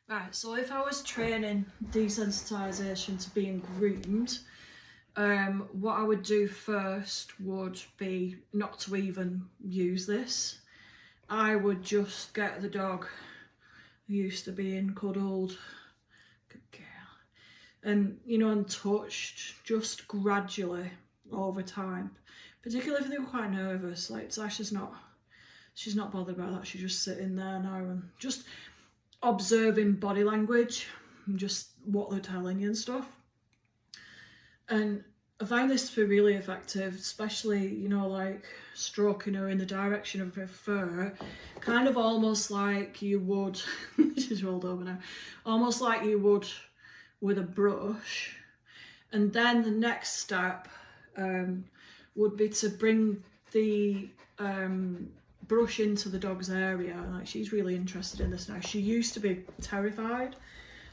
Right, so if I was training desensitization to being groomed, what I would do first would be not to even use this. I would just get the dog used to being cuddled, good girl, and and touched just gradually over time. Particularly if they were quite nervous, like Sasha's not, she's not bothered by that. She's just sitting there now and just observing body language and just what they're telling you and stuff. And I find this to be really effective, especially, like stroking her in the direction of her fur, kind of almost like you would, she's rolled over now, almost like you would with a brush. And then the next step would be to bring the brush into the dog's area. Like, she's really interested in this now. She used to be terrified.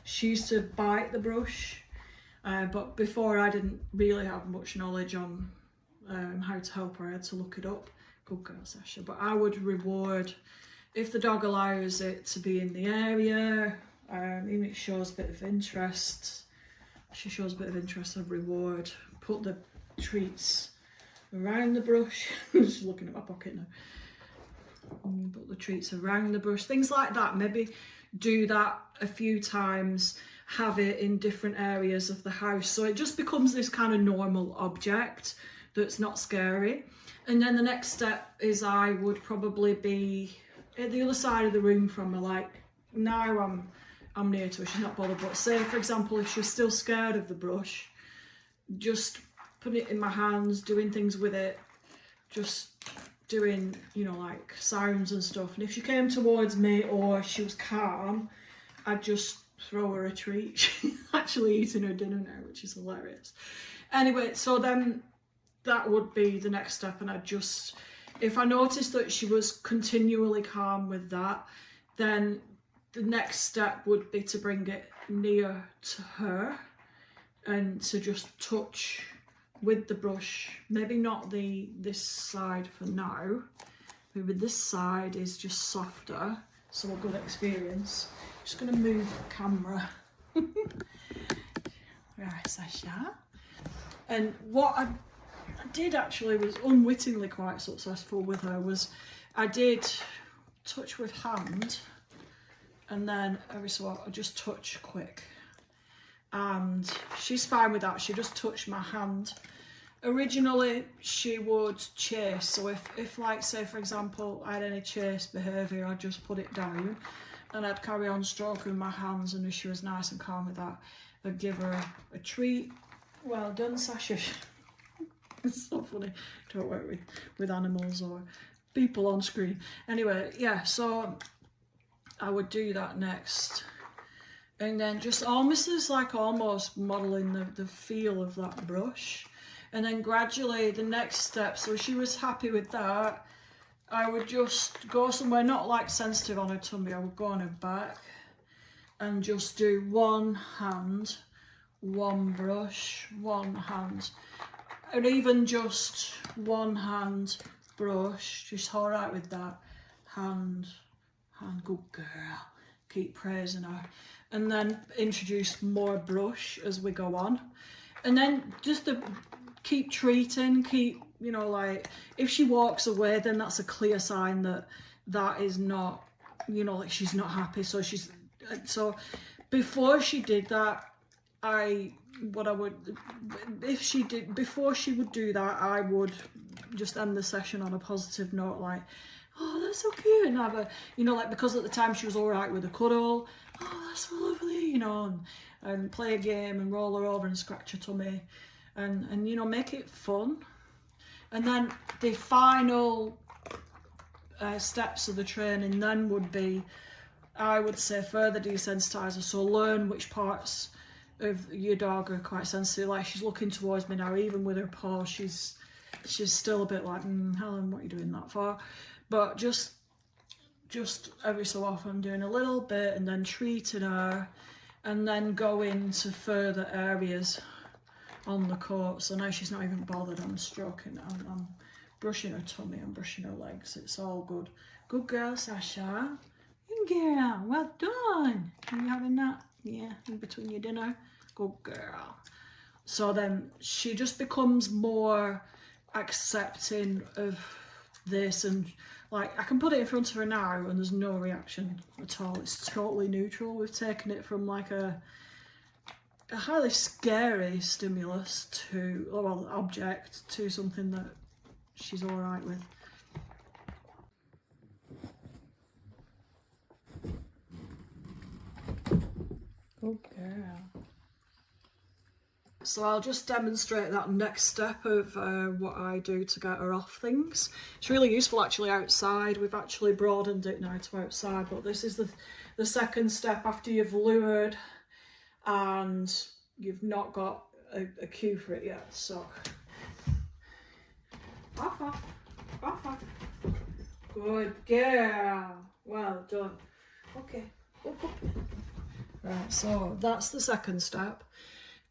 She used to bite the brush, but before I didn't really have much knowledge on how to help her. I had to look it up. Good girl, Sasha. But I would reward, if the dog allows it to be in the area, even if it shows a bit of interest, she shows a bit of interest, I'd reward. Put the treats around the brush. I'm just looking at my pocket now. Put the treats around the brush, things like that. Maybe do that a few times, have it in different areas of the house, so it just becomes this kind of normal object that's not scary. And then the next step is I would probably be at the other side of the room from her. Like, now I'm near to her, she's not bothered, but say for example if she's still scared of the brush, just putting it in my hands, doing things with it, just doing, like sounds and stuff. And if she came towards me or she was calm, I'd just throw her a treat. She's actually eating her dinner now, which is hilarious. Anyway, so then that would be the next step. And I'd just, if I noticed that she was continually calm with that, then the next step would be to bring it near to her and to just touch with the brush. Maybe not this side for now. Maybe this side is just softer, so a good experience. Just gonna move the camera. Right, Sasha. And what I did actually was unwittingly quite successful with her was I did touch with hand, and then every so often I just touch quick. And she's fine with that. She just touched my hand. Originally she would chase, so if like say for example I had any chase behaviour, I'd just put it down and I'd carry on stroking my hands, and if she was nice and calm with that, I'd give her a treat. Well done, Sasha. It's so funny, don't work with animals or people on screen. Anyway, yeah, so I would do that next. And then just almost as like almost modelling the feel of that brush. And then gradually the next step, so she was happy with that, I would just go somewhere not like sensitive on her tummy, I would go on her back and just do one hand, one brush, one hand. And even just one hand brush, she's all right with that. Hand, good girl. Keep praising her. And then introduce more brush as we go on. And then just keep treating, like if she walks away, then that's a clear sign that is not, like she's not happy. So before she did that, before she would do that, I would just end the session on a positive note, like, oh, that's so cute, and have a, like, because at the time she was all right with a cuddle, oh, that's so lovely, and play a game and roll her over and scratch her tummy, and make it fun. And then the final steps of the training then would be, I would say, further desensitize her. So learn which parts of your dog are quite sensitive. Like, she's looking towards me now, even with her paw, she's still a bit like, Helen, what are you doing that for? But just every so often doing a little bit and then treating her, and then go into further areas on the coat. So now she's not even bothered. I'm stroking, I'm brushing her tummy, I'm brushing her legs. It's all good. Good girl, Sasha. Good girl. Well done. Are you having Yeah, in between your dinner. Good girl. So then she just becomes more accepting of this, and like I can put it in front of her now and there's no reaction at all. It's totally neutral. We've taken it from like a highly scary stimulus to, well, object, to something that she's all right with. Good girl. So I'll just demonstrate that next step of what I do to get her off things. It's really useful actually outside. We've actually broadened it now to outside, but this is the second step after you've lured and you've not got a cue for it yet. So off, off, off, off. Good girl. Well done. Okay, up, up. Right, so that's the second step.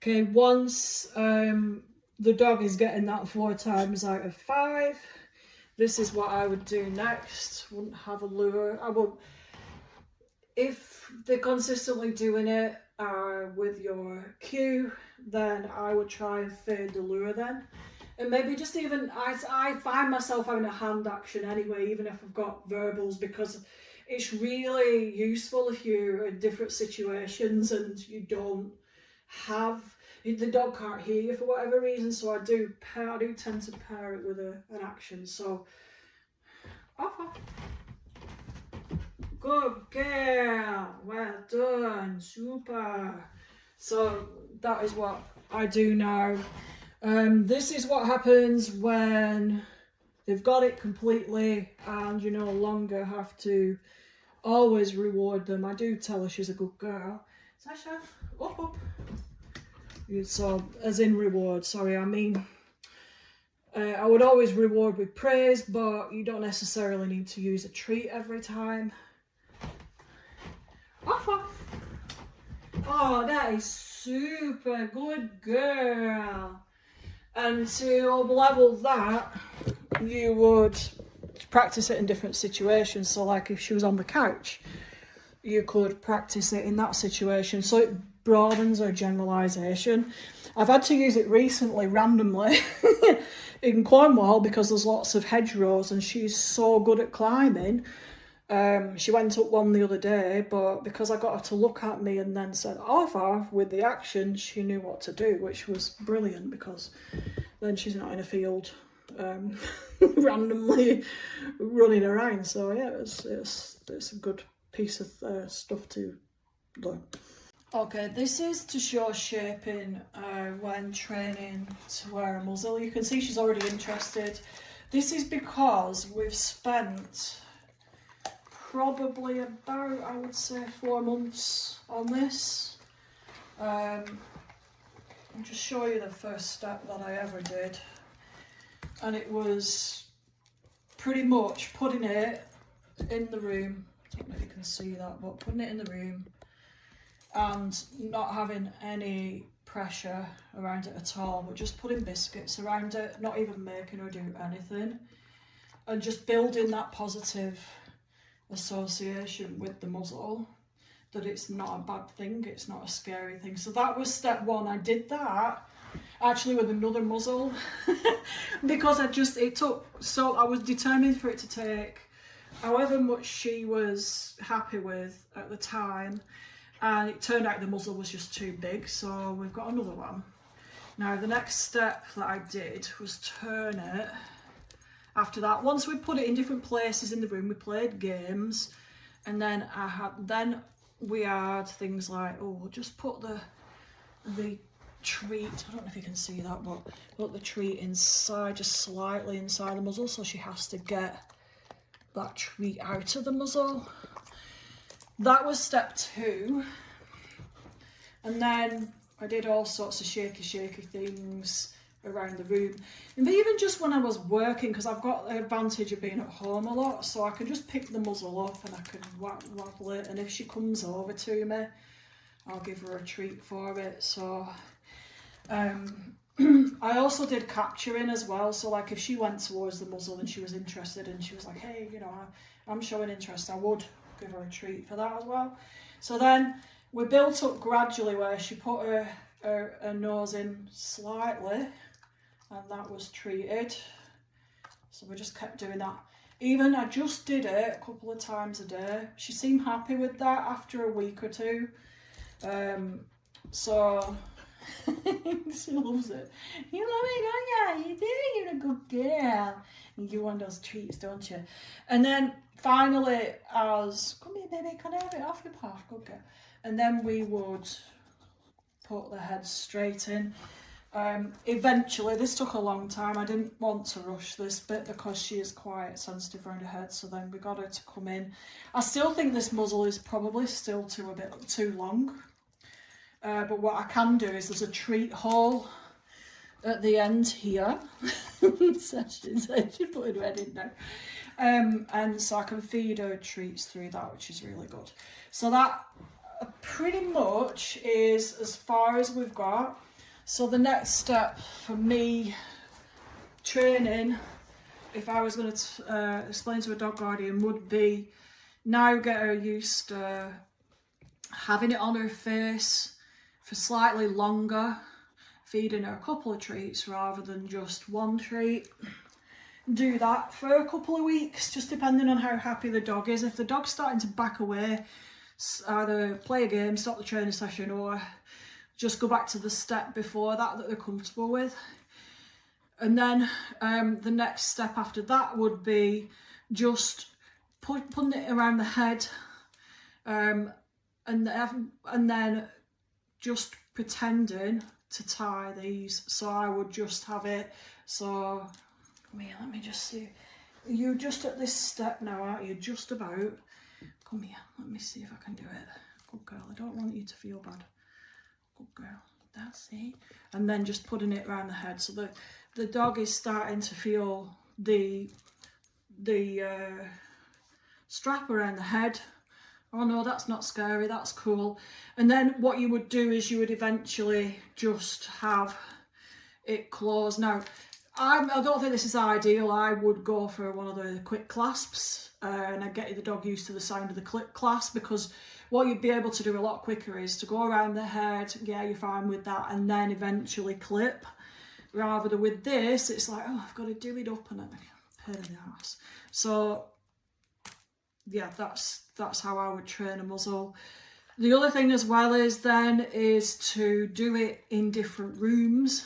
Okay, once the dog is getting that 4 times out of 5, this is what I would do next. Wouldn't have a lure. I would, if they're consistently doing it with your cue, then I would try and fade the lure then. And maybe just even, I find myself having a hand action anyway, even if I've got verbals, because it's really useful if you're in different situations and you don't have, the dog can't hear you for whatever reason, so I do tend to pair it with an action. So off, off. Good girl, well done, super. So that is what I do now. This is what happens when they've got it completely and you no longer have to always reward them. I do tell her she's a good girl. Sasha, up, up. So, as in reward, sorry, I mean, I would always reward with praise, but you don't necessarily need to use a treat every time. Off, off. Oh, that is super good girl. And to level that, you would practice it in different situations. So like if she was on the couch, you could practice it in that situation. So it broadens her generalisation. I've had to use it recently, randomly, in Cornwall, because there's lots of hedgerows and she's so good at climbing. She went up one the other day, but because I got her to look at me and then said off with the action, she knew what to do, which was brilliant, because then she's not in a field randomly running around. So yeah, it's a good piece of stuff to learn. Okay, this is to show shaping when training to wear a muzzle. You can see she's already interested. This is because we've spent probably about, I would say, 4 months on this. I'll just show you the first step that I ever did. And it was pretty much putting it in the room. I don't know if you can see that, but putting it in the room and not having any pressure around it at all, but just putting biscuits around it, not even making her do anything, and just building that positive association with the muzzle, that it's not a bad thing, it's not a scary thing. So that was step 1. I did that actually with another muzzle because I was determined for it to take however much she was happy with at the time, and it turned out the muzzle was just too big, so we've got another one. Now the next step that I did was turn it. After that, once we put it in different places in the room, we played games, and then we had things like, oh, we'll just put the treat, I don't know if you can see that, but put the treat inside, just slightly inside the muzzle, so she has to get that treat out of the muzzle. That was step 2. And then I did all sorts of shaky things around the room, and even just when I was working, because I've got the advantage of being at home a lot, so I can just pick the muzzle up and I can wobble it, and if she comes over to me, I'll give her a treat for it. So I also did capturing as well, so like if she went towards the muzzle and she was interested and she was like, hey, you know, I'm showing interest, I would give her a treat for that as well. So then we built up gradually where she put her nose in slightly, and that was treated. So we just kept doing that. Even I just did it a couple of times a day. She seemed happy with that after a week or two. So she loves it. You love it, don't you? You do, you're a good girl. You want those treats, don't you? And then finally, as come here, baby, can I have it off your paw? Okay. And then we would put the head straight in. Eventually, this took a long time. I didn't want to rush this bit because she is quite sensitive around her head. So then we got her to come in. I still think this muzzle is probably still a bit too long. But what I can do is there's a treat hole at the end here. So she's putting her head in now. And so I can feed her treats through that, which is really good. So that pretty much is as far as we've got. So the next step for me training, if I was going to explain to a dog guardian, would be now get her used to having it on her face for slightly longer, feeding her a couple of treats rather than just one treat. Do that for a couple of weeks, just depending on how happy the dog is. If the dog's starting to back away, either play a game, stop the training session, or just go back to the step before that they're comfortable with. And then the next step after that would be just putting it around the head, and then just pretending to tie these. So I would just have it, so come here, let me just see. You're just at this step now, aren't you? Just about. Come here, let me see if I can do it. Good girl, I don't want you to feel bad. Good girl, that's it. And then just putting it around the head. So the dog is starting to feel the strap around the head. Oh no, that's not scary, that's cool. And then what you would do is you would eventually just have it close. Now, I don't think this is ideal. I would go for one of the quick clasps, and I'd get the dog used to the sound of the click clasp, because what you'd be able to do a lot quicker is to go around the head, yeah, you're fine with that, and then eventually clip. Rather than with this, it's like, oh, I've got to do it up and pain in the ass. So yeah, that's how I would train a muzzle. The other thing as well is to do it in different rooms,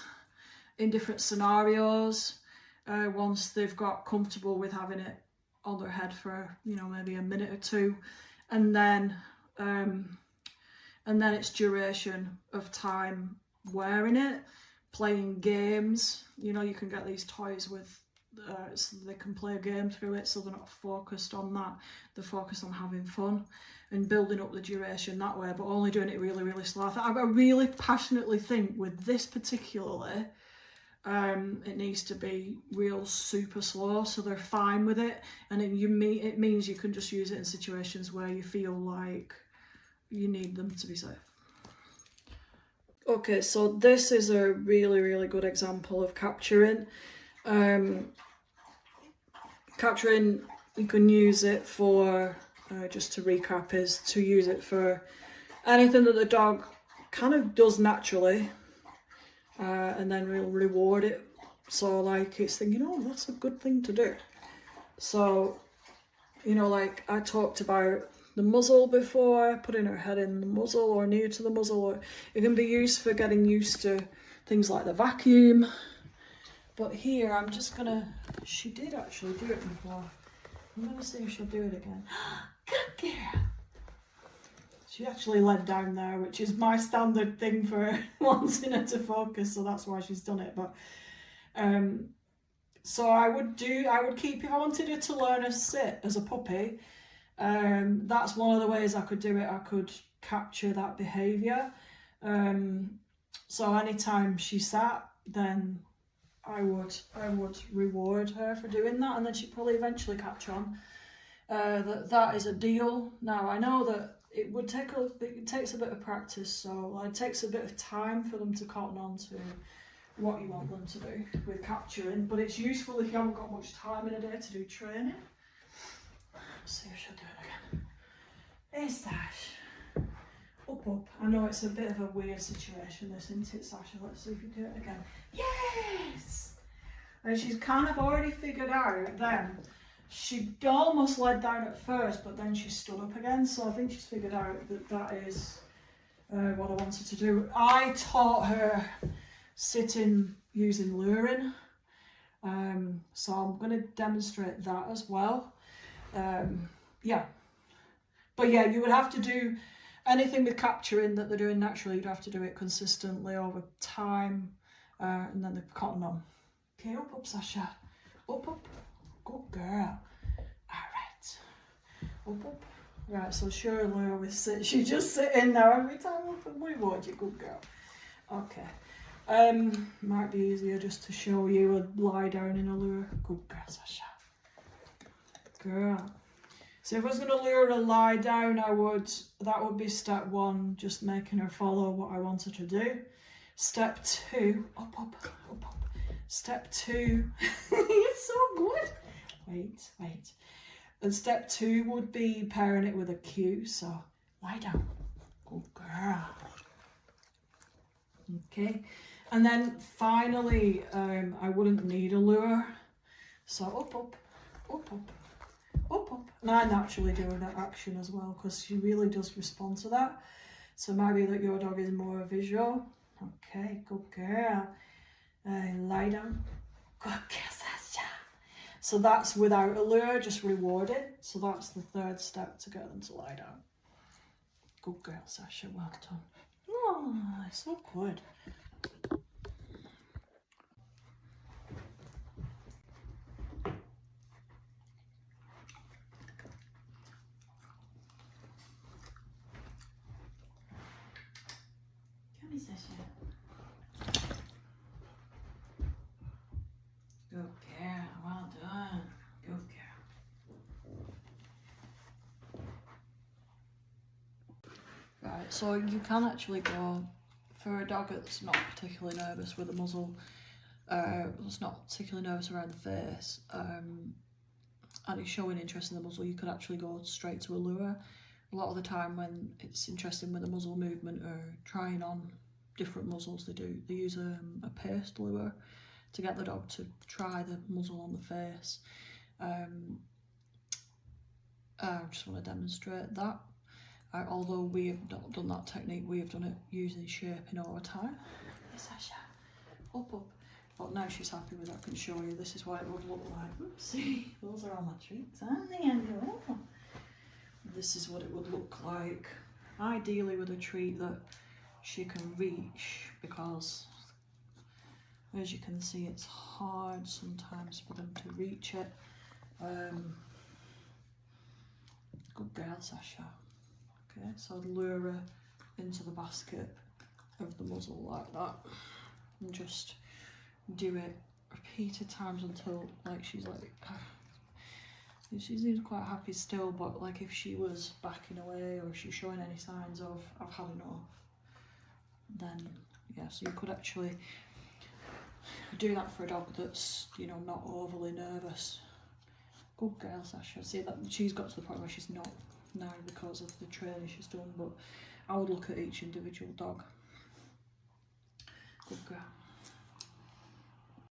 in different scenarios, once they've got comfortable with having it on their head for, you know, maybe a minute or two, and then it's duration of time wearing it, playing games. You know, you can get these toys with so they can play a game through it, so they're not focused on that, they're focused on having fun and building up the duration that way, but only doing it really, really slow. I really passionately think with this particularly, it needs to be real super slow, so they're fine with it, and it means you can just use it in situations where you feel like you need them to be safe. Okay, so this is a really, really good example of capturing. Capturing, you can use it for, just to recap, is to use it for anything that the dog kind of does naturally, and then we'll reward it. So like it's thinking, oh, that's a good thing to do. So, you know, like I talked about the muzzle before, putting her head in the muzzle or near to the muzzle, or it can be used for getting used to things like the vacuum. But here I'm just gonna, she did actually do it before. I'm gonna see if she'll do it again. Good girl. She actually led down there, which is my standard thing for wanting her to focus, so that's why she's done it. But so I would keep, if I wanted her to learn to sit as a puppy, that's one of the ways I could do it. I could capture that behaviour. So anytime she sat, then I would reward her for doing that, and then she'd probably eventually catch on. That is a deal. Now I know that it takes a bit of practice, so it takes a bit of time for them to cotton on to what you want them to do with capturing, but it's useful if you haven't got much time in a day to do training. Let's see if she'll do it again. Is that? Up, up. I know it's a bit of a weird situation, this, isn't it, Sasha? Let's see if you do it again. Yes! And she's kind of already figured out then. She almost laid down at first, but then she stood up again. So I think she's figured out that that is what I wanted to do. I taught her sitting using luring. So I'm going to demonstrate that as well. Yeah. But yeah, you would have to do anything with capturing that they're doing naturally. You'd have to do it consistently over time. And then the cotton on. Okay, up, up, Sasha. Up, up. Good girl. Alright. Up, up. Right, so sure, Laura with sit. She just sitting now every time we watch it. Good girl. Okay. Might be easier just to show you a lie down in a lure. Good girl, Sasha. Girl. So if I was going to lure her to lie down, that would be step 1, just making her follow what I want her to do. Step 2, up, up, up, up. Step 2, it's so good. Wait. And step 2 would be pairing it with a cue. So lie down. Good girl. Okay. And then finally, I wouldn't need a lure. So up, up, up, up. Up, up. And I naturally do that action as well because she really does respond to that. So maybe that your dog is more visual. Okay, good girl. Lie down. Good girl, Sasha. So that's without a lure, just rewarding. So that's the 3rd step to get them to lie down. Good girl, Sasha. Well done. Oh, so good. Good girl, well done. Good girl. Right, so you can actually go for a dog that's not particularly nervous with a muzzle, that's not particularly nervous around the face, and is showing interest in the muzzle, you could actually go straight to a lure. A lot of the time when it's interesting with the muzzle movement or trying on different muzzles, they use a paste lure to get the dog to try the muzzle on the face. I just want to demonstrate that. Although we have not done that technique, we have done it using shaping over time. Yes, Sasha. Up, up. But now she's happy with that, I can show you. This is what it would look like. Oopsie, those are all my treats, aren't they, Andrew? This is what it would look like. Ideally with a treat that she can reach, because as you can see, it's hard sometimes for them to reach it. Good girl, Sasha. Okay, so lure her into the basket of the muzzle like that, and just do it repeated times until she's she seems quite happy still, but like if she was backing away or she's showing any signs of I've had enough, then yeah, so you could actually do that for a dog that's, you know, not overly nervous. Good girl, Sasha. See that she's got to the point where she's not now because of the training she's done, but I would look at each individual dog. Good girl.